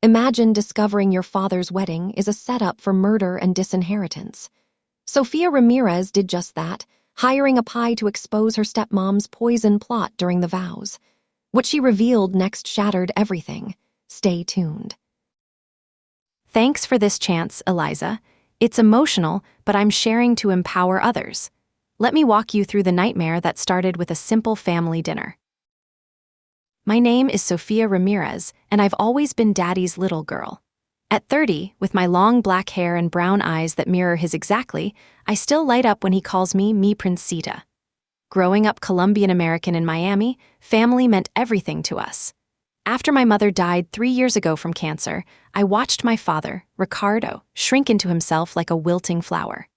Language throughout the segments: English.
Imagine discovering your father's wedding is a setup for murder and disinheritance. Sofia Ramirez did just that, hiring a pie to expose her stepmom's poison plot during the vows. What she revealed next shattered everything. Stay tuned. Thanks for this chance, Eliza. It's emotional, but I'm sharing to empower others. Let me walk you through the nightmare that started with a simple family dinner. My name is Sofia Ramirez, and I've always been Daddy's little girl. At 30, with my long black hair and brown eyes that mirror his exactly, I still light up when he calls me Mi Princita. Growing up Colombian-American in Miami, family meant everything to us. After my mother died 3 years ago from cancer, I watched my father, Ricardo, shrink into himself like a wilting flower.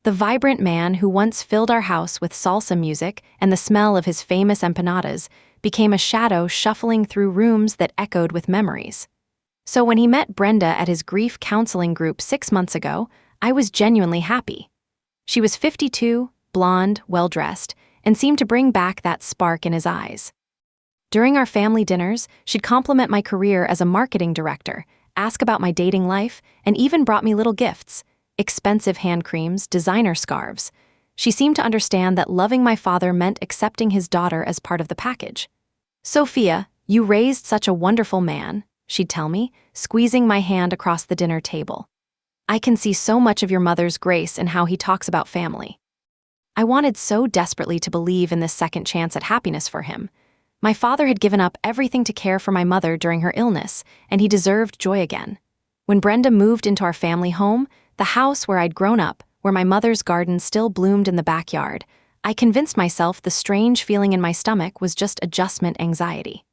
The vibrant man who once filled our house with salsa music and the smell of his famous empanadas became a shadow shuffling through rooms that echoed with memories. So when he met Brenda at his grief counseling group 6 months ago, I was genuinely happy. She was 52, blonde, well-dressed, and seemed to bring back that spark in his eyes. During our family dinners, she'd compliment my career as a marketing director, ask about my dating life, and even brought me little gifts, expensive hand creams, designer scarves. She seemed to understand that loving my father meant accepting his daughter as part of the package. "Sofia, you raised such a wonderful man," she'd tell me, squeezing my hand across the dinner table. "I can see so much of your mother's grace in how he talks about family." I wanted so desperately to believe in this second chance at happiness for him. My father had given up everything to care for my mother during her illness, and he deserved joy again. When Brenda moved into our family home, the house where I'd grown up, where my mother's garden still bloomed in the backyard, I convinced myself the strange feeling in my stomach was just adjustment anxiety.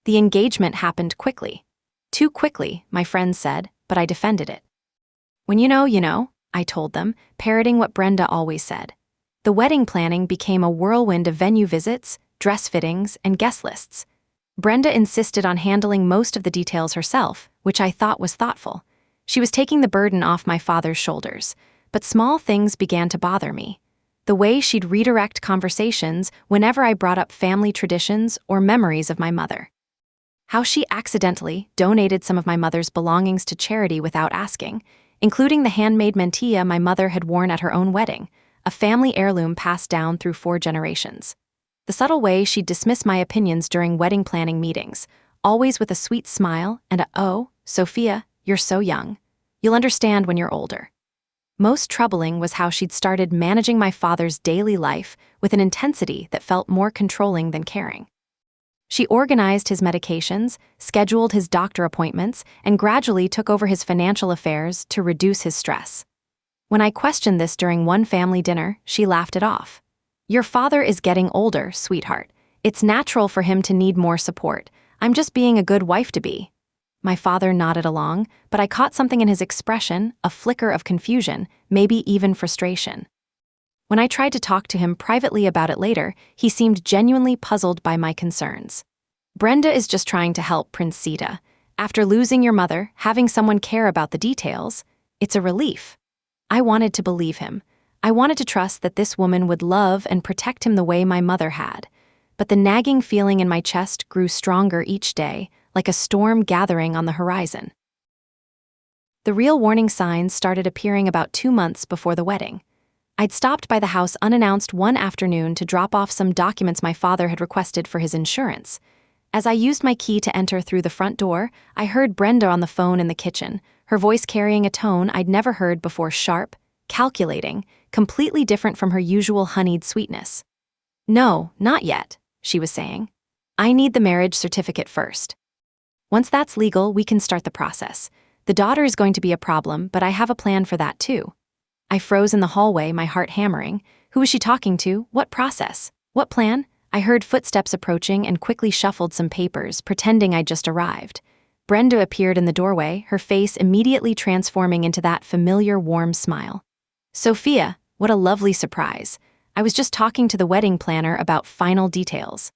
The engagement happened quickly. Too quickly, my friends said, but I defended it. "When you know," I told them, parroting what Brenda always said. The wedding planning became a whirlwind of venue visits, dress fittings, and guest lists. Brenda insisted on handling most of the details herself, which I thought was thoughtful. She was taking the burden off my father's shoulders, but small things began to bother me. The way she'd redirect conversations whenever I brought up family traditions or memories of my mother. How she accidentally donated some of my mother's belongings to charity without asking, including the handmade mantilla my mother had worn at her own wedding, a family heirloom passed down through 4 generations. The subtle way she'd dismiss my opinions during wedding planning meetings, always with a sweet smile and a, "Oh, Sofia, you're so young. You'll understand when you're older." Most troubling was how she'd started managing my father's daily life with an intensity that felt more controlling than caring. She organized his medications, scheduled his doctor appointments, and gradually took over his financial affairs to reduce his stress. When I questioned this during one family dinner, she laughed it off. "Your father is getting older, sweetheart. It's natural for him to need more support. I'm just being a good wife to be." My father nodded along, but I caught something in his expression, a flicker of confusion, maybe even frustration. When I tried to talk to him privately about it later, he seemed genuinely puzzled by my concerns. "Brenda is just trying to help, Princita. After losing your mother, having someone care about the details, it's a relief." I wanted to believe him. I wanted to trust that this woman would love and protect him the way my mother had. But the nagging feeling in my chest grew stronger each day, like a storm gathering on the horizon. The real warning signs started appearing about 2 months before the wedding. I'd stopped by the house unannounced one afternoon to drop off some documents my father had requested for his insurance. As I used my key to enter through the front door, I heard Brenda on the phone in the kitchen, her voice carrying a tone I'd never heard before, sharp, calculating, completely different from her usual honeyed sweetness. "No, not yet," she was saying. "I need the marriage certificate first. Once that's legal, we can start the process. The daughter is going to be a problem, but I have a plan for that too." I froze in the hallway, my heart hammering. Who was she talking to? What process? What plan? I heard footsteps approaching and quickly shuffled some papers, pretending I'd just arrived. Brenda appeared in the doorway, her face immediately transforming into that familiar warm smile. "Sofia, what a lovely surprise. I was just talking to the wedding planner about final details."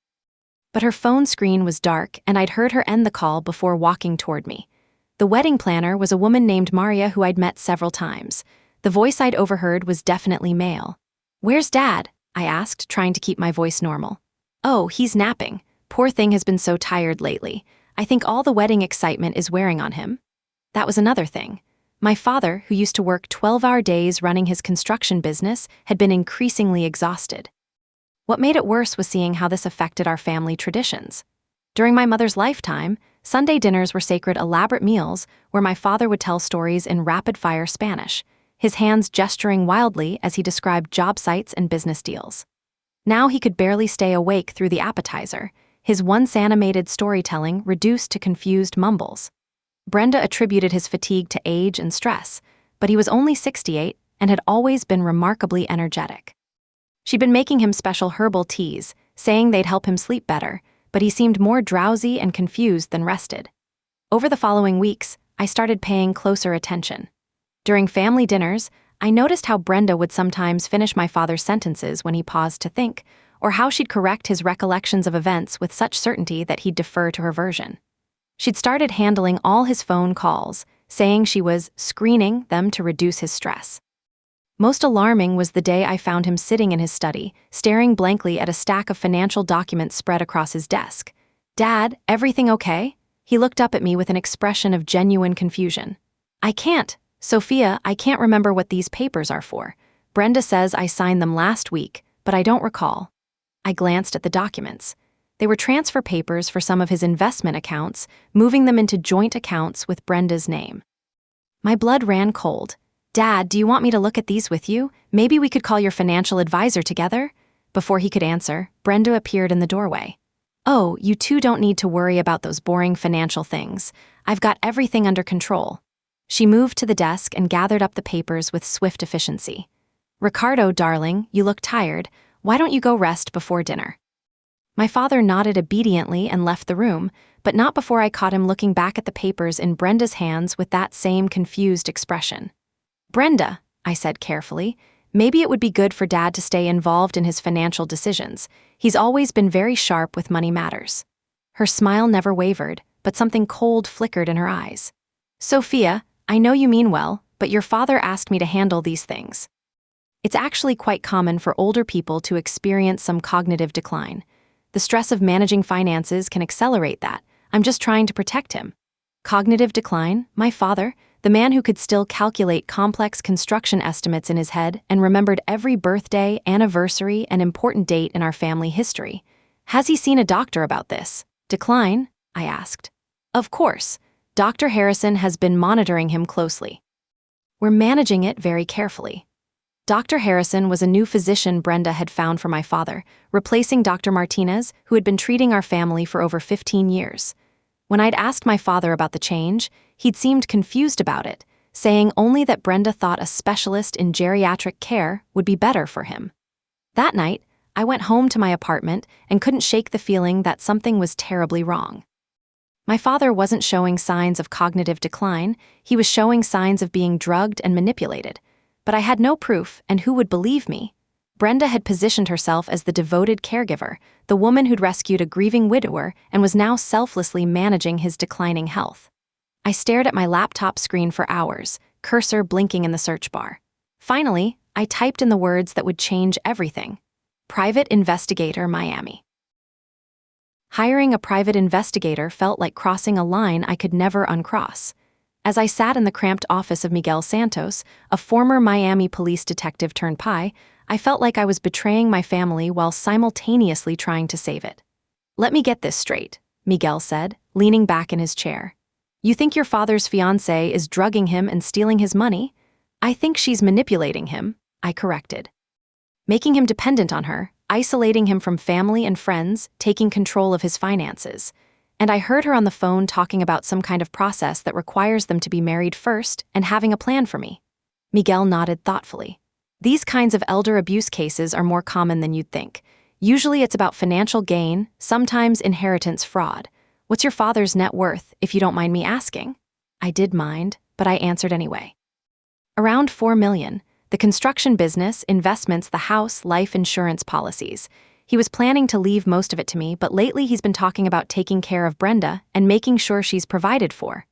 But her phone screen was dark, and I'd heard her end the call before walking toward me. The wedding planner was a woman named Maria who I'd met several times. The voice I'd overheard was definitely male. "Where's Dad?" I asked, trying to keep my voice normal. "Oh, he's napping. Poor thing has been so tired lately. I think all the wedding excitement is wearing on him. That was another thing. My father, who used to work 12-hour days running his construction business, had been increasingly exhausted. What made it worse was seeing how this affected our family traditions. During my mother's lifetime, Sunday dinners were sacred, elaborate meals where my father would tell stories in rapid-fire Spanish, his hands gesturing wildly as he described job sites and business deals. Now he could barely stay awake through the appetizer, his once animated storytelling reduced to confused mumbles. Brenda attributed his fatigue to age and stress, but he was only 68 and had always been remarkably energetic. She'd been making him special herbal teas, saying they'd help him sleep better, but he seemed more drowsy and confused than rested. Over the following weeks, I started paying closer attention. During family dinners, I noticed how Brenda would sometimes finish my father's sentences when he paused to think, or how she'd correct his recollections of events with such certainty that he'd defer to her version. She'd started handling all his phone calls, saying she was screening them to reduce his stress. Most alarming was the day I found him sitting in his study, staring blankly at a stack of financial documents spread across his desk. "Dad, everything okay?" He looked up at me with an expression of genuine confusion. Sofia, I can't remember what these papers are for. Brenda says I signed them last week, but I don't recall." I glanced at the documents. They were transfer papers for some of his investment accounts, moving them into joint accounts with Brenda's name. My blood ran cold. "Dad, do you want me to look at these with you? Maybe we could call your financial advisor together?" Before he could answer, Brenda appeared in the doorway. "Oh, you two don't need to worry about those boring financial things. I've got everything under control." She moved to the desk and gathered up the papers with swift efficiency. "Ricardo, darling, you look tired. Why don't you go rest before dinner?" My father nodded obediently and left the room, but not before I caught him looking back at the papers in Brenda's hands with that same confused expression. "Brenda," I said carefully, "maybe it would be good for Dad to stay involved in his financial decisions. He's always been very sharp with money matters." Her smile never wavered, but something cold flickered in her eyes. "Sofia, I know you mean well, but your father asked me to handle these things." It's actually quite common for older people to experience some cognitive decline. The stress of managing finances can accelerate that. I'm just trying to protect him. Cognitive decline? My father, the man who could still calculate complex construction estimates in his head and remembered every birthday, anniversary, and important date in our family history. Has he seen a doctor about this? Decline? I asked. Of course. Dr. Harrison has been monitoring him closely. We're managing it very carefully. Dr. Harrison was a new physician Brenda had found for my father, replacing Dr. Martinez, who had been treating our family for over 15 years. When I'd asked my father about the change, he'd seemed confused about it, saying only that Brenda thought a specialist in geriatric care would be better for him. That night, I went home to my apartment and couldn't shake the feeling that something was terribly wrong. My father wasn't showing signs of cognitive decline, he was showing signs of being drugged and manipulated. But I had no proof, and who would believe me? Brenda had positioned herself as the devoted caregiver, the woman who'd rescued a grieving widower and was now selflessly managing his declining health. I stared at my laptop screen for hours, cursor blinking in the search bar. Finally, I typed in the words that would change everything. Private Investigator, Miami. Hiring a private investigator felt like crossing a line I could never uncross. As I sat in the cramped office of Miguel Santos, a former Miami police detective turned PI, I felt like I was betraying my family while simultaneously trying to save it. "Let me get this straight," Miguel said, leaning back in his chair. "You think your father's fiancée is drugging him and stealing his money?" "I think she's manipulating him," I corrected. "Making him dependent on her, isolating him from family and friends, taking control of his finances. And I heard her on the phone talking about some kind of process that requires them to be married first and having a plan for me." Miguel nodded thoughtfully. "These kinds of elder abuse cases are more common than you'd think. Usually it's about financial gain, sometimes inheritance fraud. What's your father's net worth, if you don't mind me asking?" I did mind, but I answered anyway. "Around $4 million. The construction business, investments, the house, life insurance policies. He was planning to leave most of it to me, but lately he's been talking about taking care of Brenda and making sure she's provided for."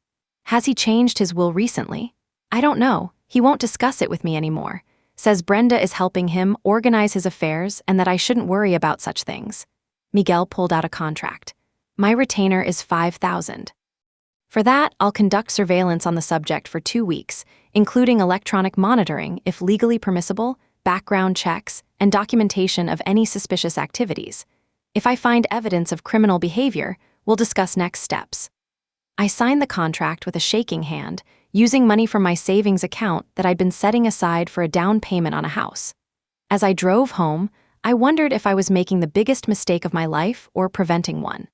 "Has he changed his will recently?" "I don't know. He won't discuss it with me anymore. Says Brenda is helping him organize his affairs and that I shouldn't worry about such things." Miguel pulled out a contract. My retainer is $5,000. For that, I'll conduct surveillance on the subject for 2 weeks, including electronic monitoring if legally permissible, background checks, and documentation of any suspicious activities. If I find evidence of criminal behavior, we'll discuss next steps. I signed the contract with a shaking hand, using money from my savings account that I'd been setting aside for a down payment on a house. As I drove home, I wondered if I was making the biggest mistake of my life or preventing one.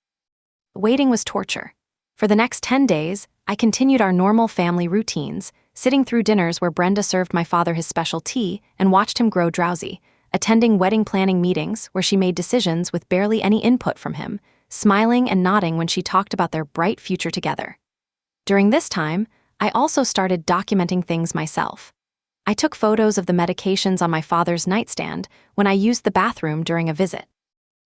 Waiting was torture. For the next 10 days, I continued our normal family routines, sitting through dinners where Brenda served my father his special tea and watched him grow drowsy, attending wedding planning meetings where she made decisions with barely any input from him, smiling and nodding when she talked about their bright future together. During this time, I also started documenting things myself. I took photos of the medications on my father's nightstand when I used the bathroom during a visit.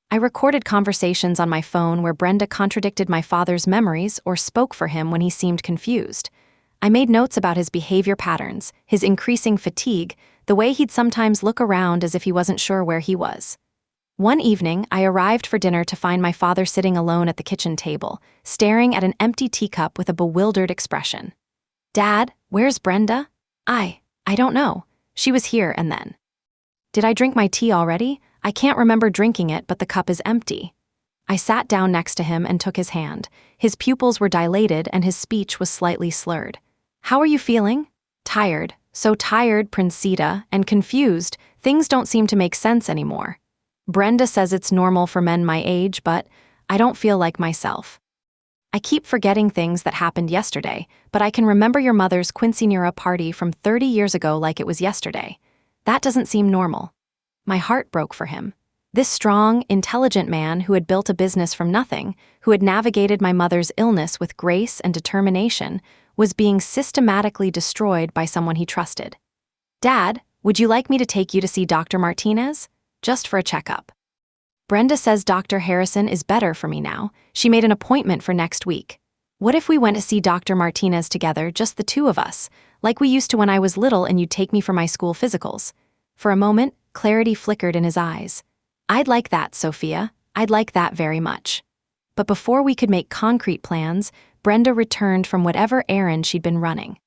I recorded conversations on my phone where Brenda contradicted my father's memories or spoke for him when he seemed confused. I made notes about his behavior patterns, his increasing fatigue, the way he'd sometimes look around as if he wasn't sure where he was. One evening, I arrived for dinner to find my father sitting alone at the kitchen table, staring at an empty teacup with a bewildered expression. "Dad, where's Brenda?" I don't know. She was here and then. "Did I drink my tea already? I can't remember drinking it, but the cup is empty." I sat down next to him and took his hand. His pupils were dilated and his speech was slightly slurred. "How are you feeling?" "Tired. So tired, Princita, and confused. Things don't seem to make sense anymore. Brenda says it's normal for men my age, but I don't feel like myself. I keep forgetting things that happened yesterday, but I can remember your mother's quinceañera party from 30 years ago like it was yesterday. That doesn't seem normal." My heart broke for him. This strong, intelligent man who had built a business from nothing, who had navigated my mother's illness with grace and determination, was being systematically destroyed by someone he trusted. "Dad, would you like me to take you to see Dr. Martinez? Just for a checkup." "Brenda says Dr. Harrison is better for me now. She made an appointment for next week. What if we went to see Dr. Martinez together, just the two of us, like we used to when I was little and you'd take me for my school physicals?" For a moment, clarity flickered in his eyes. "I'd like that, Sofia. I'd like that very much." But before we could make concrete plans, Brenda returned from whatever errand she'd been running.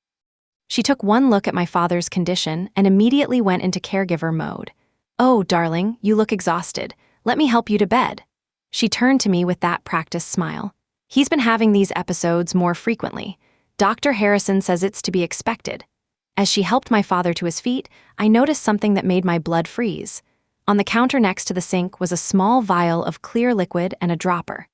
She took one look at my father's condition and immediately went into caregiver mode. "Oh, darling, you look exhausted. Let me help you to bed." She turned to me with that practiced smile. "He's been having these episodes more frequently. Dr. Harrison says it's to be expected." As she helped my father to his feet, I noticed something that made my blood freeze. On the counter next to the sink was a small vial of clear liquid and a dropper.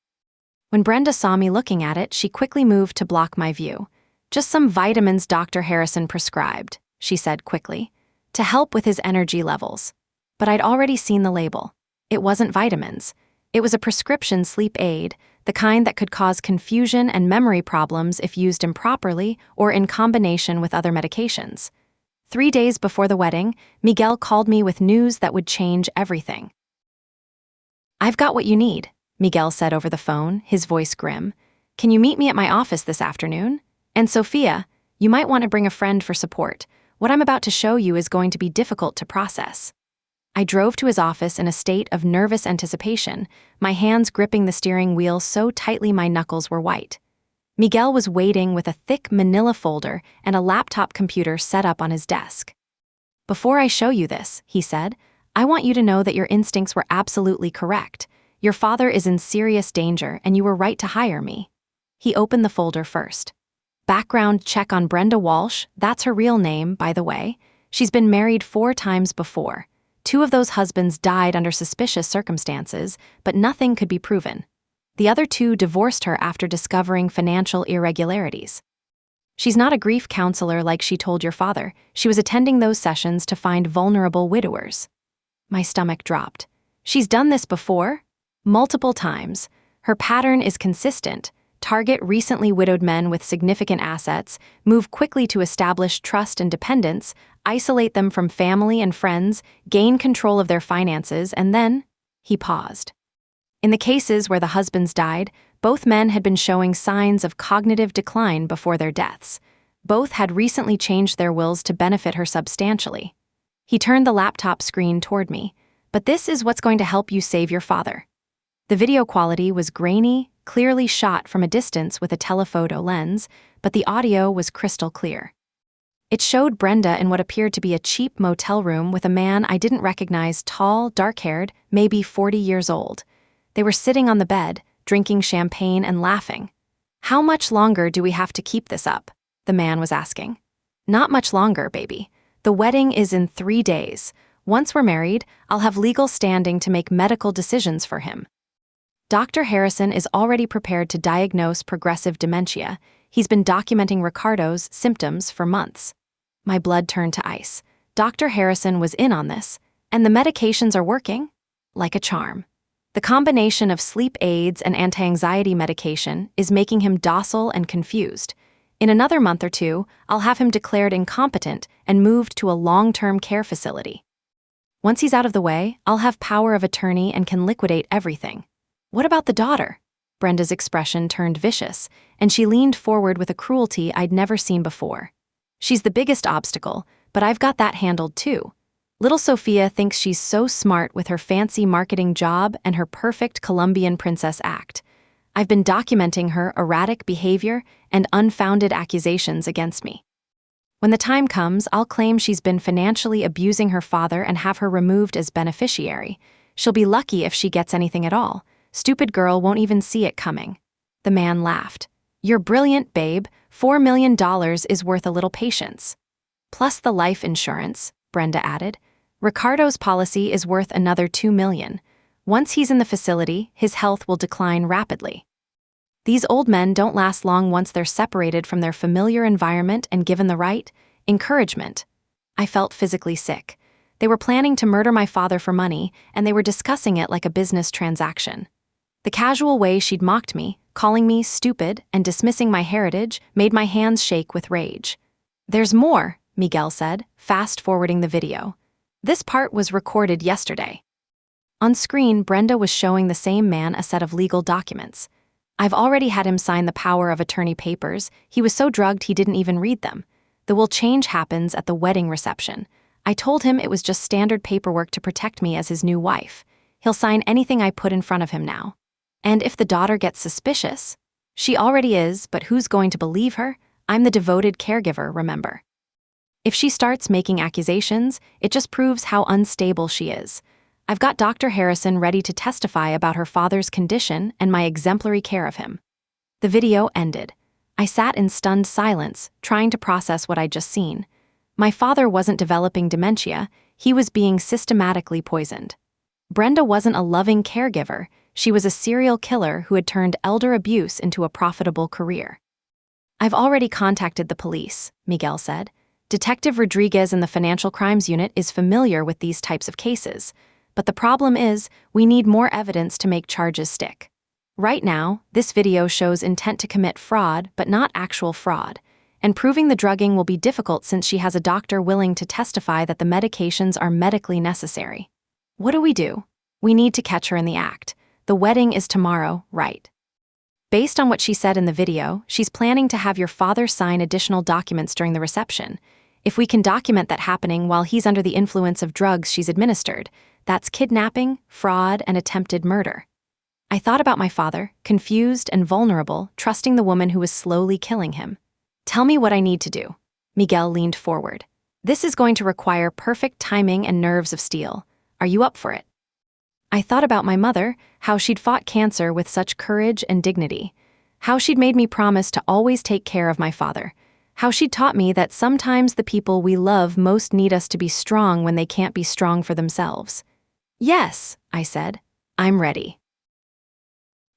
When Brenda saw me looking at it, she quickly moved to block my view. "Just some vitamins Dr. Harrison prescribed," she said quickly, "to help with his energy levels." But I'd already seen the label. It wasn't vitamins. It was a prescription sleep aid, the kind that could cause confusion and memory problems if used improperly or in combination with other medications. 3 days before the wedding, Miguel called me with news that would change everything. "I've got what you need," Miguel said over the phone, his voice grim. "Can you meet me at my office this afternoon? And Sofia, you might want to bring a friend for support. What I'm about to show you is going to be difficult to process." I drove to his office in a state of nervous anticipation, my hands gripping the steering wheel so tightly my knuckles were white. Miguel was waiting with a thick manila folder and a laptop computer set up on his desk. "Before I show you this," he said, "I want you to know that your instincts were absolutely correct. Your father is in serious danger and you were right to hire me." He opened the folder first. "Background check on Brenda Walsh, that's her real name, by the way. She's been married 4 times before. 2 of those husbands died under suspicious circumstances, but nothing could be proven. The other 2 divorced her after discovering financial irregularities. She's not a grief counselor like she told your father. She was attending those sessions to find vulnerable widowers." My stomach dropped. "She's done this before? Multiple times. Her pattern is consistent. Target recently widowed men with significant assets, move quickly to establish trust and dependence, isolate them from family and friends, gain control of their finances, and then..." He paused. "In the cases where the husbands died, both men had been showing signs of cognitive decline before their deaths. Both had recently changed their wills to benefit her substantially." He turned the laptop screen toward me. "But this is what's going to help you save your father." The video quality was grainy, clearly shot from a distance with a telephoto lens, but the audio was crystal clear. It showed Brenda in what appeared to be a cheap motel room with a man I didn't recognize, tall, dark-haired, maybe 40 years old. They were sitting on the bed, drinking champagne and laughing. "How much longer do we have to keep this up?" the man was asking. "Not much longer, baby. The wedding is in 3 days. Once we're married, I'll have legal standing to make medical decisions for him." Dr. Harrison is already prepared to diagnose progressive dementia. He's been documenting Ricardo's symptoms for months. My blood turned to ice. Dr. Harrison was in on this, and the medications are working? Like a charm. The combination of sleep aids and anti-anxiety medication is making him docile and confused. In another month or two, I'll have him declared incompetent and moved to a long-term care facility. Once he's out of the way, I'll have power of attorney and can liquidate everything. What about the daughter? Brenda's expression turned vicious, and she leaned forward with a cruelty I'd never seen before. "She's the biggest obstacle, but I've got that handled too. Little Sofia thinks she's so smart with her fancy marketing job and her perfect Colombian princess act. I've been documenting her erratic behavior and unfounded accusations against me. When the time comes, I'll claim she's been financially abusing her father and have her removed as beneficiary. She'll be lucky if she gets anything at all. Stupid girl won't even see it coming." The man laughed. "You're brilliant, babe. $4 million is worth a little patience." "Plus the life insurance," Brenda added. "Ricardo's policy is worth another $2 million. Once he's in the facility, his health will decline rapidly. These old men don't last long once they're separated from their familiar environment and given the right encouragement." I felt physically sick. They were planning to murder my father for money, and they were discussing it like a business transaction. The casual way she'd mocked me, calling me stupid and dismissing my heritage, made my hands shake with rage. "There's more," Miguel said, fast-forwarding the video. "This part was recorded yesterday." On screen, Brenda was showing the same man a set of legal documents. "I've already had him sign the power of attorney papers. He was so drugged he didn't even read them. The will change happens at the wedding reception. I told him it was just standard paperwork to protect me as his new wife. He'll sign anything I put in front of him now. And if the daughter gets suspicious, she already is, but who's going to believe her? I'm the devoted caregiver, remember? If she starts making accusations, it just proves how unstable she is. I've got Dr. Harrison ready to testify about her father's condition and my exemplary care of him." The video ended. I sat in stunned silence, trying to process what I'd just seen. My father wasn't developing dementia, he was being systematically poisoned. Brenda wasn't a loving caregiver, she was a serial killer who had turned elder abuse into a profitable career. "I've already contacted the police," Miguel said. "Detective Rodriguez in the Financial Crimes Unit is familiar with these types of cases. But the problem is, we need more evidence to make charges stick. Right now, this video shows intent to commit fraud, but not actual fraud. And proving the drugging will be difficult since she has a doctor willing to testify that the medications are medically necessary. What do? We need to catch her in the act. The wedding is tomorrow, right?" Based on what she said in the video, she's planning to have your father sign additional documents during the reception. If we can document that happening while he's under the influence of drugs she's administered, that's kidnapping, fraud, and attempted murder. I thought about my father, confused and vulnerable, trusting the woman who was slowly killing him. "Tell me what I need to do." Miguel leaned forward. "This is going to require perfect timing and nerves of steel. Are you up for it?" I thought about my mother, how she'd fought cancer with such courage and dignity, how she'd made me promise to always take care of my father, how she'd taught me that sometimes the people we love most need us to be strong when they can't be strong for themselves. "Yes," I said, "I'm ready."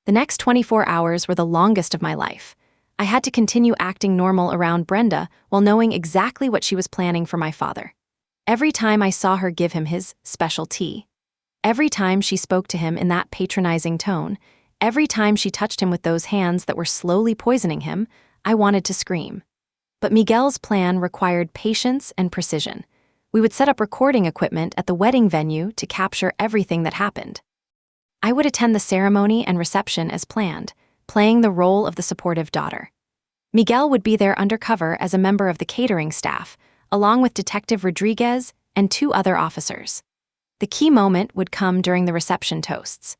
The next 24 hours were the longest of my life. I had to continue acting normal around Brenda while knowing exactly what she was planning for my father. Every time I saw her give him his special tea, every time she spoke to him in that patronizing tone, every time she touched him with those hands that were slowly poisoning him, I wanted to scream. But Miguel's plan required patience and precision. We would set up recording equipment at the wedding venue to capture everything that happened. I would attend the ceremony and reception as planned, playing the role of the supportive daughter. Miguel would be there undercover as a member of the catering staff, along with Detective Rodriguez and 2 other officers. The key moment would come during the reception toasts.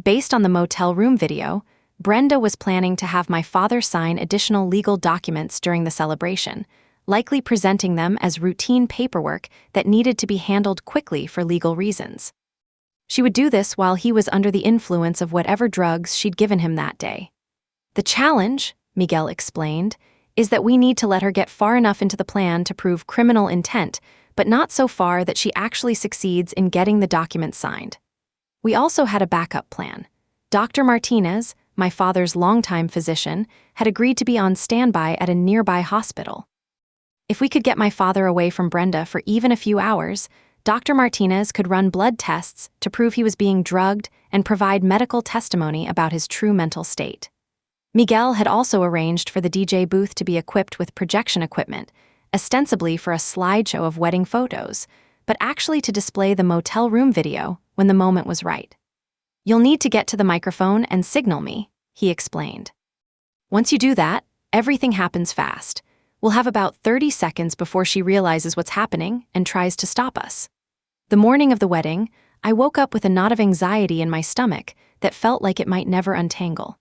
Based on the motel room video, Brenda was planning to have my father sign additional legal documents during the celebration, likely presenting them as routine paperwork that needed to be handled quickly for legal reasons. She would do this while he was under the influence of whatever drugs she'd given him that day. The challenge, Miguel explained, is that we need to let her get far enough into the plan to prove criminal intent, but not so far that she actually succeeds in getting the documents signed. We also had a backup plan. Dr. Martinez, my father's longtime physician, had agreed to be on standby at a nearby hospital. If we could get my father away from Brenda for even a few hours, Dr. Martinez could run blood tests to prove he was being drugged and provide medical testimony about his true mental state. Miguel had also arranged for the DJ booth to be equipped with projection equipment, ostensibly for a slideshow of wedding photos, but actually to display the motel room video when the moment was right. "You'll need to get to the microphone and signal me," he explained. "Once you do that, everything happens fast. We'll have about 30 seconds before she realizes what's happening and tries to stop us." The morning of the wedding, I woke up with a knot of anxiety in my stomach that felt like it might never untangle.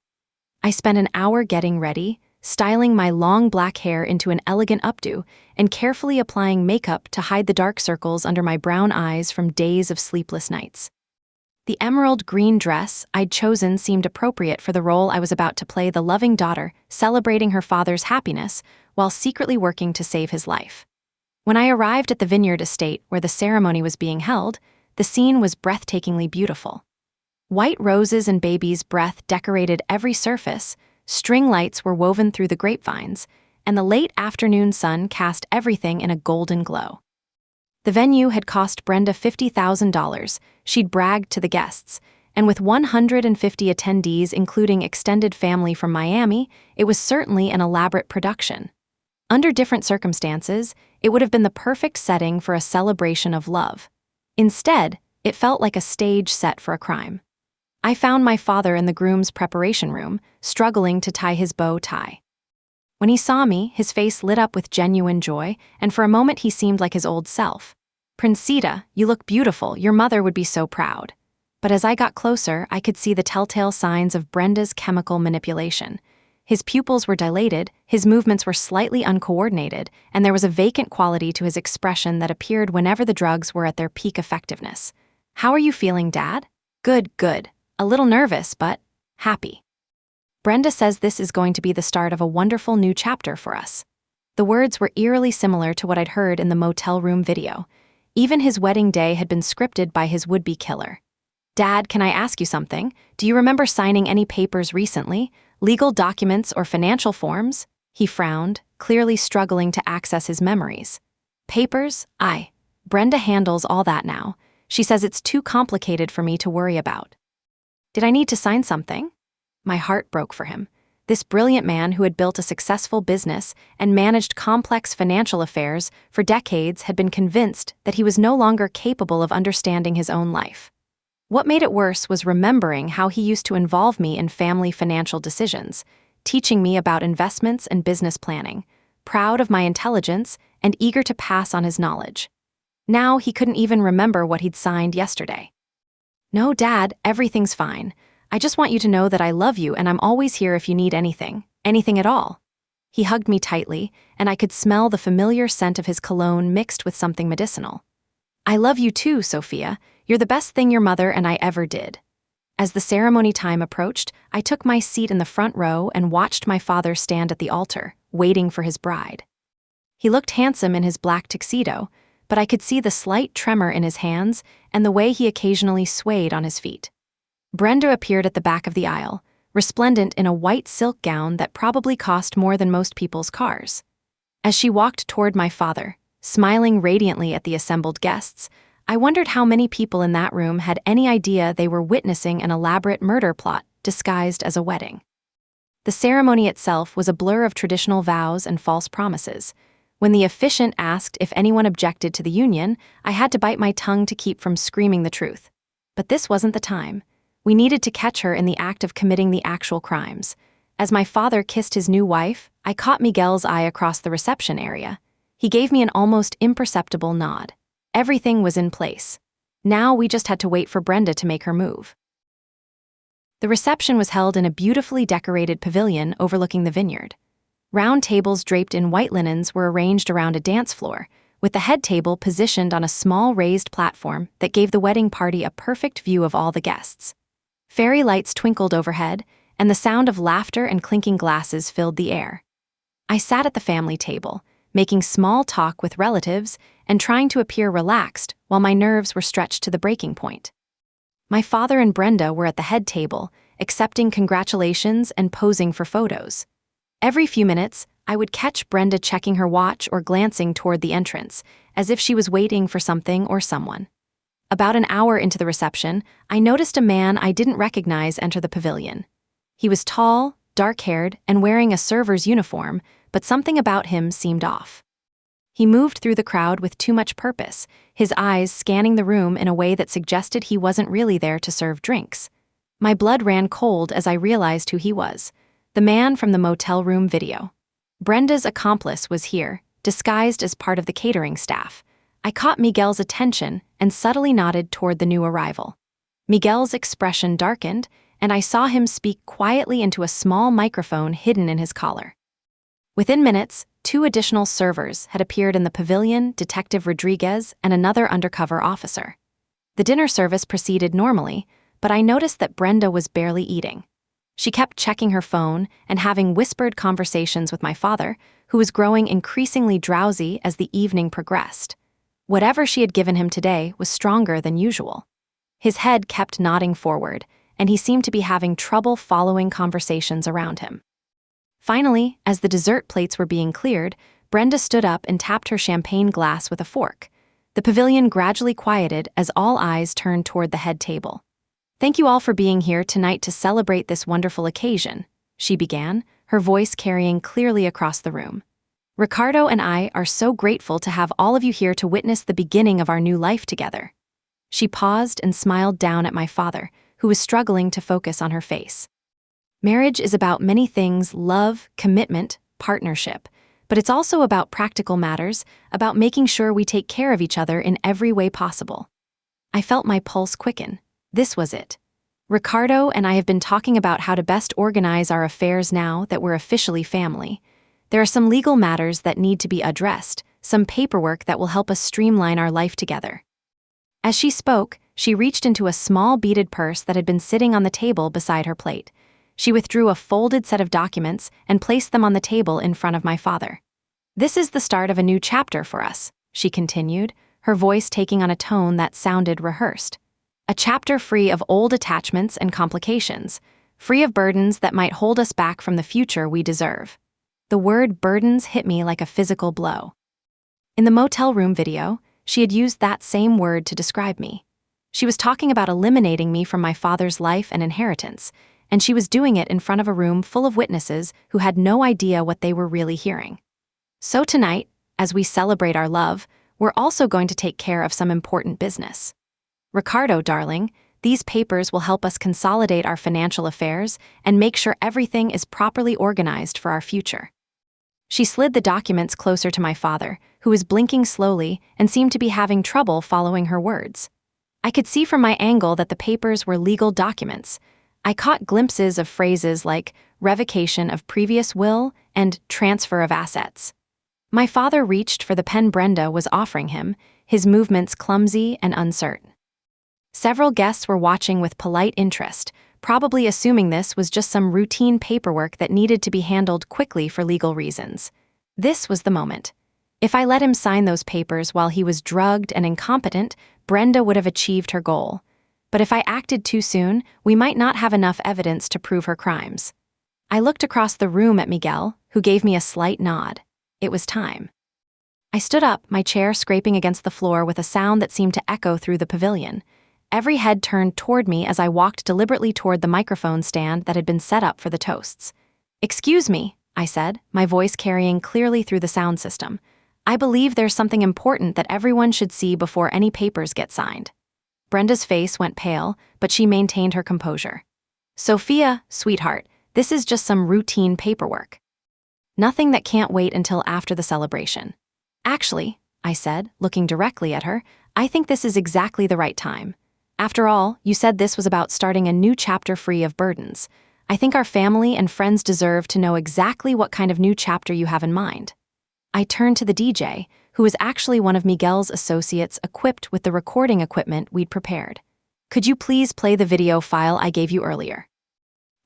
I spent an hour getting ready, styling my long black hair into an elegant updo, and carefully applying makeup to hide the dark circles under my brown eyes from days of sleepless nights. The emerald green dress I'd chosen seemed appropriate for the role I was about to play, the loving daughter celebrating her father's happiness while secretly working to save his life. When I arrived at the vineyard estate where the ceremony was being held, the scene was breathtakingly beautiful. White roses and baby's breath decorated every surface, string lights were woven through the grapevines, and the late afternoon sun cast everything in a golden glow. The venue had cost Brenda $50,000, she'd bragged to the guests, and with 150 attendees including extended family from Miami, it was certainly an elaborate production. Under different circumstances, it would have been the perfect setting for a celebration of love. Instead, it felt like a stage set for a crime. I found my father in the groom's preparation room, struggling to tie his bow tie. When he saw me, his face lit up with genuine joy, and for a moment he seemed like his old self. "Princita, you look beautiful, your mother would be so proud." But as I got closer, I could see the telltale signs of Brenda's chemical manipulation. His pupils were dilated, his movements were slightly uncoordinated, and there was a vacant quality to his expression that appeared whenever the drugs were at their peak effectiveness. "How are you feeling, Dad?" "Good, good. A little nervous, but happy. Brenda says this is going to be the start of a wonderful new chapter for us." The words were eerily similar to what I'd heard in the motel room video. Even his wedding day had been scripted by his would-be killer. "Dad, can I ask you something? Do you remember signing any papers recently? Legal documents or financial forms?" He frowned, clearly struggling to access his memories. "Papers? Brenda handles all that now. She says it's too complicated for me to worry about." "Did I need to sign something?" My heart broke for him. This brilliant man who had built a successful business and managed complex financial affairs for decades had been convinced that he was no longer capable of understanding his own life. What made it worse was remembering how he used to involve me in family financial decisions, teaching me about investments and business planning, proud of my intelligence and eager to pass on his knowledge. Now he couldn't even remember what he'd signed yesterday. "No, Dad, everything's fine. I just want you to know that I love you and I'm always here if you need anything at all." He hugged me tightly, and I could smell the familiar scent of his cologne mixed with something medicinal. "I love you too, Sofia. You're the best thing your mother and I ever did." As the ceremony time approached, I took my seat in the front row and watched my father stand at the altar, waiting for his bride. He looked handsome in his black tuxedo, but I could see the slight tremor in his hands and the way he occasionally swayed on his feet. Brenda appeared at the back of the aisle, resplendent in a white silk gown that probably cost more than most people's cars. As she walked toward my father, smiling radiantly at the assembled guests, I wondered how many people in that room had any idea they were witnessing an elaborate murder plot disguised as a wedding. The ceremony itself was a blur of traditional vows and false promises. When the officiant asked if anyone objected to the union, I had to bite my tongue to keep from screaming the truth. But this wasn't the time. We needed to catch her in the act of committing the actual crimes. As my father kissed his new wife, I caught Miguel's eye across the reception area. He gave me an almost imperceptible nod. Everything was in place. Now we just had to wait for Brenda to make her move. The reception was held in a beautifully decorated pavilion overlooking the vineyard. Round tables draped in white linens were arranged around a dance floor, with the head table positioned on a small raised platform that gave the wedding party a perfect view of all the guests. Fairy lights twinkled overhead, and the sound of laughter and clinking glasses filled the air. I sat at the family table, making small talk with relatives and trying to appear relaxed while my nerves were stretched to the breaking point. My father and Brenda were at the head table, accepting congratulations and posing for photos. Every few minutes, I would catch Brenda checking her watch or glancing toward the entrance, as if she was waiting for something or someone. About an hour into the reception, I noticed a man I didn't recognize enter the pavilion. He was tall, dark-haired, and wearing a server's uniform, but something about him seemed off. He moved through the crowd with too much purpose, his eyes scanning the room in a way that suggested he wasn't really there to serve drinks. My blood ran cold as I realized who he was, the man from the motel room video. Brenda's accomplice was here, disguised as part of the catering staff. I caught Miguel's attention and subtly nodded toward the new arrival. Miguel's expression darkened, and I saw him speak quietly into a small microphone hidden in his collar. Within minutes, 2 additional servers had appeared in the pavilion, Detective Rodriguez and another undercover officer. The dinner service proceeded normally, but I noticed that Brenda was barely eating. She kept checking her phone and having whispered conversations with my father, who was growing increasingly drowsy as the evening progressed. Whatever she had given him today was stronger than usual. His head kept nodding forward, and he seemed to be having trouble following conversations around him. Finally, as the dessert plates were being cleared, Brenda stood up and tapped her champagne glass with a fork. The pavilion gradually quieted as all eyes turned toward the head table. "Thank you all for being here tonight to celebrate this wonderful occasion," she began, her voice carrying clearly across the room. "Ricardo and I are so grateful to have all of you here to witness the beginning of our new life together." She paused and smiled down at my father, who was struggling to focus on her face. "Marriage is about many things: love, commitment, partnership. But it's also about practical matters, about making sure we take care of each other in every way possible." I felt my pulse quicken. This was it. Ricardo and I have been talking about how to best organize our affairs now that we're officially family. There are some legal matters that need to be addressed, some paperwork that will help us streamline our life together. As she spoke, she reached into a small beaded purse that had been sitting on the table beside her plate. She withdrew a folded set of documents and placed them on the table in front of my father. "This is the start of a new chapter for us," she continued, her voice taking on a tone that sounded rehearsed. "A chapter free of old attachments and complications, free of burdens that might hold us back from the future we deserve." The word burdens hit me like a physical blow. In the motel room video, she had used that same word to describe me. She was talking about eliminating me from my father's life and inheritance, and she was doing it in front of a room full of witnesses who had no idea what they were really hearing. So tonight, as we celebrate our love, we're also going to take care of some important business. "Ricardo, darling, these papers will help us consolidate our financial affairs and make sure everything is properly organized for our future." She slid the documents closer to my father, who was blinking slowly and seemed to be having trouble following her words. I could see from my angle that the papers were legal documents. I caught glimpses of phrases like revocation of previous will and transfer of assets. My father reached for the pen Brenda was offering him, his movements clumsy and uncertain. Several guests were watching with polite interest, probably assuming this was just some routine paperwork that needed to be handled quickly for legal reasons. This was the moment. If I let him sign those papers while he was drugged and incompetent, Brenda would have achieved her goal. But if I acted too soon, we might not have enough evidence to prove her crimes. I looked across the room at Miguel, who gave me a slight nod. It was time. I stood up, my chair scraping against the floor with a sound that seemed to echo through the pavilion. Every head turned toward me as I walked deliberately toward the microphone stand that had been set up for the toasts. "Excuse me," I said, my voice carrying clearly through the sound system. "I believe there's something important that everyone should see before any papers get signed." Brenda's face went pale, but she maintained her composure. "Sofia, sweetheart, this is just some routine paperwork. Nothing that can't wait until after the celebration." "Actually," I said, looking directly at her, "I think this is exactly the right time. After all, you said this was about starting a new chapter free of burdens. I think our family and friends deserve to know exactly what kind of new chapter you have in mind. I turned to the DJ, who was actually one of Miguel's associates equipped with the recording equipment we'd prepared. Could you please play the video file I gave you earlier?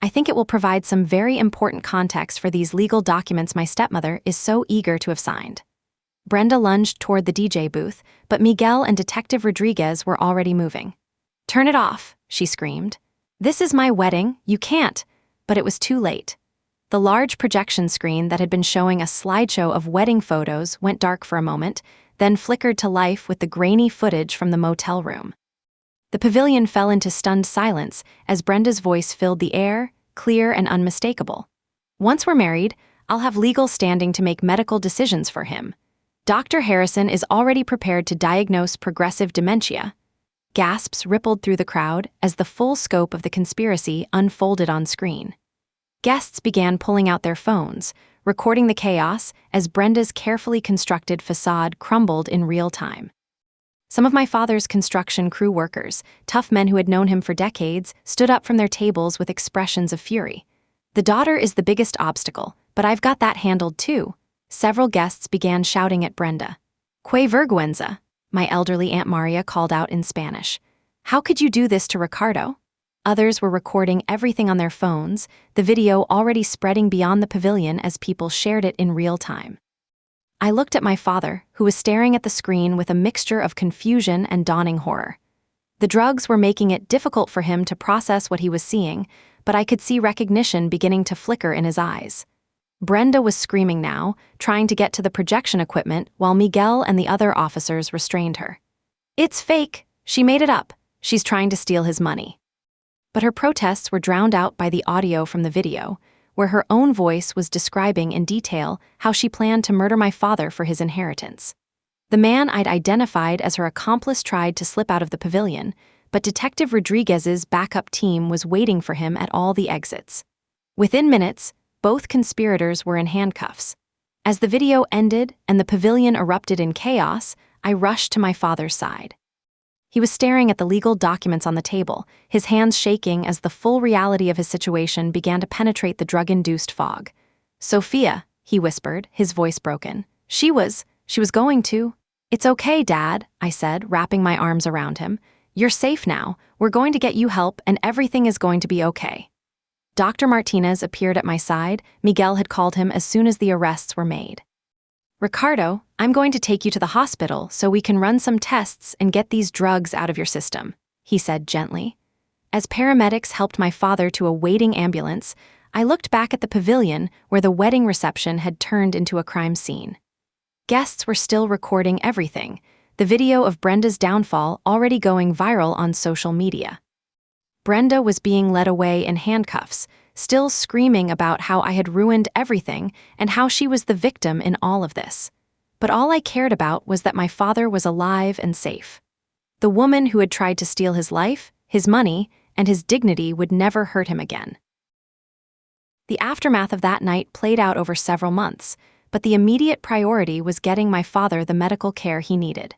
I think it will provide some very important context for these legal documents my stepmother is so eager to have signed. Brenda lunged toward the DJ booth, but Miguel and Detective Rodriguez were already moving. "Turn it off," she screamed. "This is my wedding, you can't." But it was too late. The large projection screen that had been showing a slideshow of wedding photos went dark for a moment, then flickered to life with the grainy footage from the motel room. The pavilion fell into stunned silence as Brenda's voice filled the air, clear and unmistakable. "Once we're married, I'll have legal standing to make medical decisions for him. Dr. Harrison is already prepared to diagnose progressive dementia." Gasps rippled through the crowd as the full scope of the conspiracy unfolded on screen. Guests began pulling out their phones, recording the chaos as Brenda's carefully constructed facade crumbled in real time. Some of my father's construction crew workers, tough men who had known him for decades, stood up from their tables with expressions of fury. "The daughter is the biggest obstacle, but I've got that handled too." Several guests began shouting at Brenda. "Que vergüenza," my elderly Aunt Maria called out in Spanish. "How could you do this to Ricardo?" Others were recording everything on their phones, the video already spreading beyond the pavilion as people shared it in real time. I looked at my father, who was staring at the screen with a mixture of confusion and dawning horror. The drugs were making it difficult for him to process what he was seeing, but I could see recognition beginning to flicker in his eyes. Brenda was screaming now, trying to get to the projection equipment while Miguel and the other officers restrained her. "It's fake. She made it up. She's trying to steal his money." But her protests were drowned out by the audio from the video, where her own voice was describing in detail how she planned to murder my father for his inheritance. The man I'd identified as her accomplice tried to slip out of the pavilion, but Detective Rodriguez's backup team was waiting for him at all the exits. Within minutes, both conspirators were in handcuffs. As the video ended and the pavilion erupted in chaos, I rushed to my father's side. He was staring at the legal documents on the table, his hands shaking as the full reality of his situation began to penetrate the drug-induced fog. "Sofia," he whispered, his voice broken. She was going to." "It's okay, Dad," I said, wrapping my arms around him. "You're safe now. We're going to get you help and everything is going to be okay." Dr. Martinez appeared at my side. Miguel had called him as soon as the arrests were made. "Ricardo, I'm going to take you to the hospital so we can run some tests and get these drugs out of your system," he said gently. As paramedics helped my father to a waiting ambulance, I looked back at the pavilion where the wedding reception had turned into a crime scene. Guests were still recording everything, the video of Brenda's downfall already going viral on social media. Brenda was being led away in handcuffs, still screaming about how I had ruined everything and how she was the victim in all of this. But all I cared about was that my father was alive and safe. The woman who had tried to steal his life, his money, and his dignity would never hurt him again. The aftermath of that night played out over several months, but the immediate priority was getting my father the medical care he needed.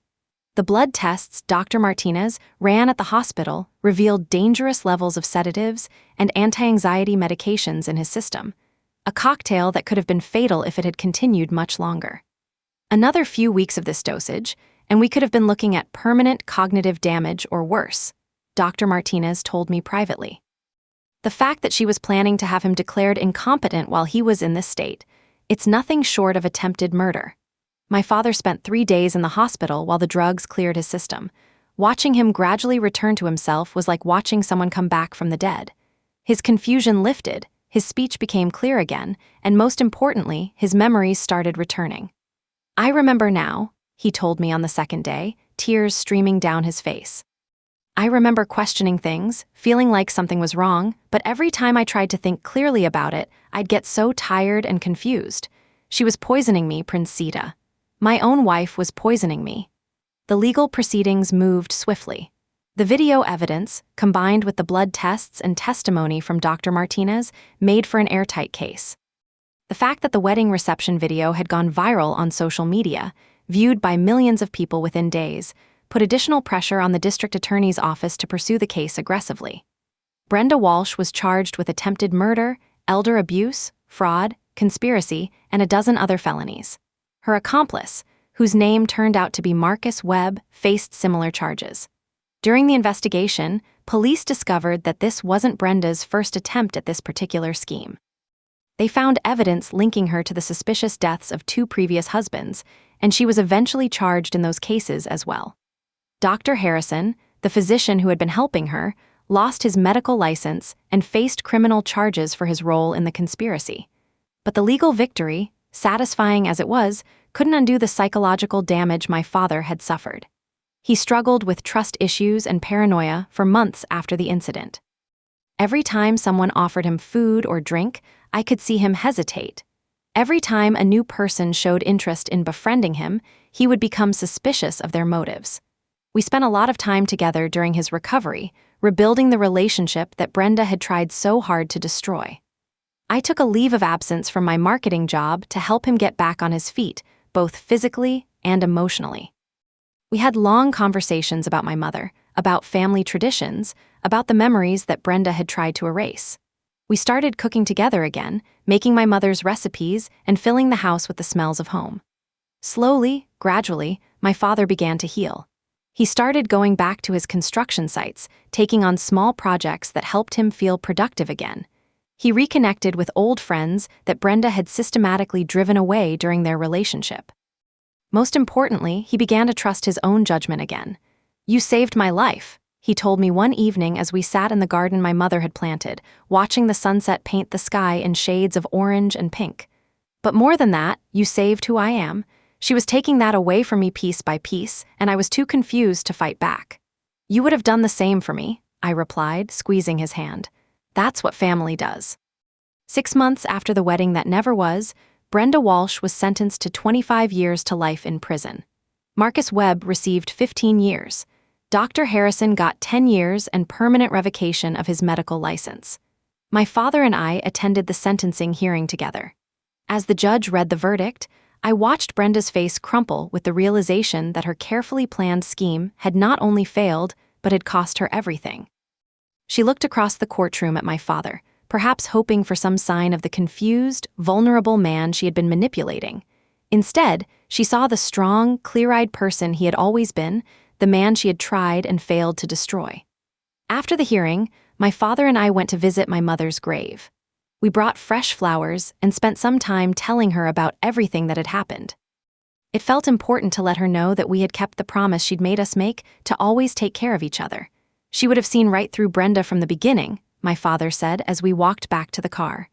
The blood tests Dr. Martinez ran at the hospital revealed dangerous levels of sedatives and anti-anxiety medications in his system, a cocktail that could have been fatal if it had continued much longer. Another few weeks of this dosage, and we could have been looking at permanent cognitive damage or worse, Dr. Martinez told me privately. The fact that she was planning to have him declared incompetent while he was in this state, it's nothing short of attempted murder. My father spent 3 days in the hospital while the drugs cleared his system. Watching him gradually return to himself was like watching someone come back from the dead. His confusion lifted, his speech became clear again, and most importantly, his memories started returning. "I remember now," he told me on the second day, tears streaming down his face. "I remember questioning things, feeling like something was wrong, but every time I tried to think clearly about it, I'd get so tired and confused. She was poisoning me, Princita. My own wife was poisoning me." The legal proceedings moved swiftly. The video evidence, combined with the blood tests and testimony from Dr. Martinez, made for an airtight case. The fact that the wedding reception video had gone viral on social media, viewed by millions of people within days, put additional pressure on the district attorney's office to pursue the case aggressively. Brenda Walsh was charged with attempted murder, elder abuse, fraud, conspiracy, and a dozen other felonies. Her accomplice, whose name turned out to be Marcus Webb, faced similar charges. During the investigation, police discovered that this wasn't Brenda's first attempt at this particular scheme. They found evidence linking her to the suspicious deaths of 2 previous husbands, and she was eventually charged in those cases as well. Dr. Harrison, the physician who had been helping her, lost his medical license and faced criminal charges for his role in the conspiracy. But the legal victory, satisfying as it was, couldn't undo the psychological damage my father had suffered. He struggled with trust issues and paranoia for months after the incident. Every time someone offered him food or drink, I could see him hesitate. Every time a new person showed interest in befriending him, he would become suspicious of their motives. We spent a lot of time together during his recovery, rebuilding the relationship that Brenda had tried so hard to destroy. I took a leave of absence from my marketing job to help him get back on his feet, both physically and emotionally. We had long conversations about my mother, about family traditions, about the memories that Brenda had tried to erase. We started cooking together again, making my mother's recipes and filling the house with the smells of home. Slowly, gradually, my father began to heal. He started going back to his construction sites, taking on small projects that helped him feel productive again. He reconnected with old friends that Brenda had systematically driven away during their relationship. Most importantly, he began to trust his own judgment again. "You saved my life," he told me one evening as we sat in the garden my mother had planted, watching the sunset paint the sky in shades of orange and pink. "But more than that, you saved who I am." She was taking that away from me piece by piece, and I was too confused to fight back. "You would have done the same for me," I replied, squeezing his hand. "That's what family does." 6 months after the wedding that never was, Brenda Walsh was sentenced to 25 years to life in prison. Marcus Webb received 15 years. Dr. Harrison got 10 years and permanent revocation of his medical license. My father and I attended the sentencing hearing together. As the judge read the verdict, I watched Brenda's face crumple with the realization that her carefully planned scheme had not only failed, but had cost her everything. She looked across the courtroom at my father, perhaps hoping for some sign of the confused, vulnerable man she had been manipulating. Instead, she saw the strong, clear-eyed person he had always been, the man she had tried and failed to destroy. After the hearing, my father and I went to visit my mother's grave. We brought fresh flowers and spent some time telling her about everything that had happened. It felt important to let her know that we had kept the promise she'd made us make to always take care of each other. She would have seen right through Brenda from the beginning, my father said as we walked back to the car.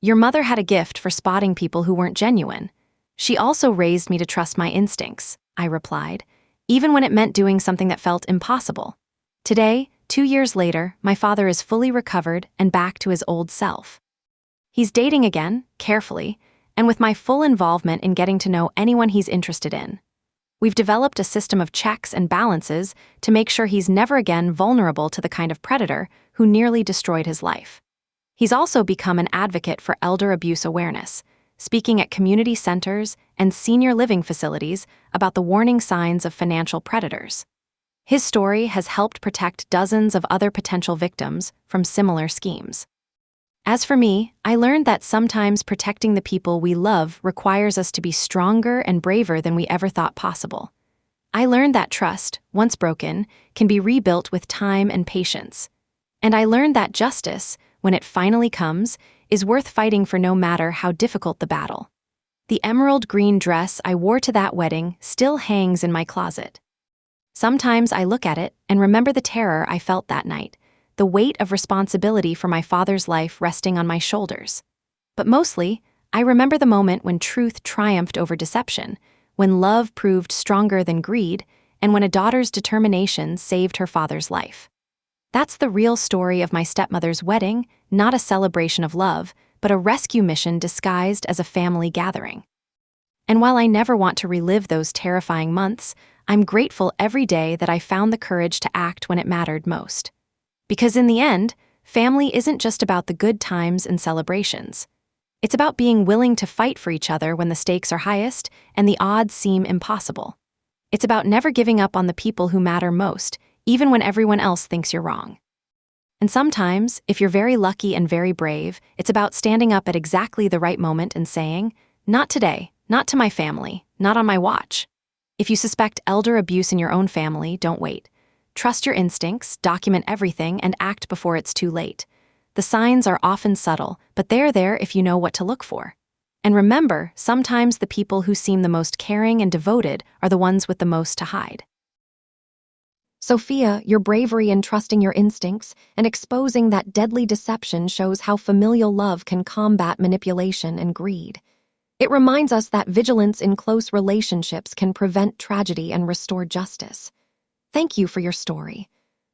"Your mother had a gift for spotting people who weren't genuine. She also raised me to trust my instincts," I replied, even when it meant doing something that felt impossible. Today, 2 years later, my father is fully recovered and back to his old self. He's dating again, carefully, and with my full involvement in getting to know anyone he's interested in. We've developed a system of checks and balances to make sure he's never again vulnerable to the kind of predator who nearly destroyed his life. He's also become an advocate for elder abuse awareness, speaking at community centers and senior living facilities about the warning signs of financial predators. His story has helped protect dozens of other potential victims from similar schemes. As for me, I learned that sometimes protecting the people we love requires us to be stronger and braver than we ever thought possible. I learned that trust, once broken, can be rebuilt with time and patience. And I learned that justice, when it finally comes, is worth fighting for no matter how difficult the battle. The emerald green dress I wore to that wedding still hangs in my closet. Sometimes I look at it and remember the terror I felt that night, the weight of responsibility for my father's life resting on my shoulders. But mostly, I remember the moment when truth triumphed over deception, when love proved stronger than greed, and when a daughter's determination saved her father's life. That's the real story of my stepmother's wedding, not a celebration of love, but a rescue mission disguised as a family gathering. And while I never want to relive those terrifying months, I'm grateful every day that I found the courage to act when it mattered most. Because in the end, family isn't just about the good times and celebrations. It's about being willing to fight for each other when the stakes are highest and the odds seem impossible. It's about never giving up on the people who matter most, even when everyone else thinks you're wrong. And sometimes, if you're very lucky and very brave, it's about standing up at exactly the right moment and saying, "Not today, not to my family, not on my watch." If you suspect elder abuse in your own family, don't wait. Trust your instincts, document everything, and act before it's too late. The signs are often subtle, but they're there if you know what to look for. And remember, sometimes the people who seem the most caring and devoted are the ones with the most to hide. Sofia, your bravery in trusting your instincts and exposing that deadly deception shows how familial love can combat manipulation and greed. It reminds us that vigilance in close relationships can prevent tragedy and restore justice. Thank you for your story.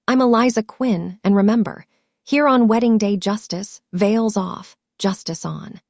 I'm Eliza Quinn, and remember, here on Wedding Day Justice, veils off, justice on.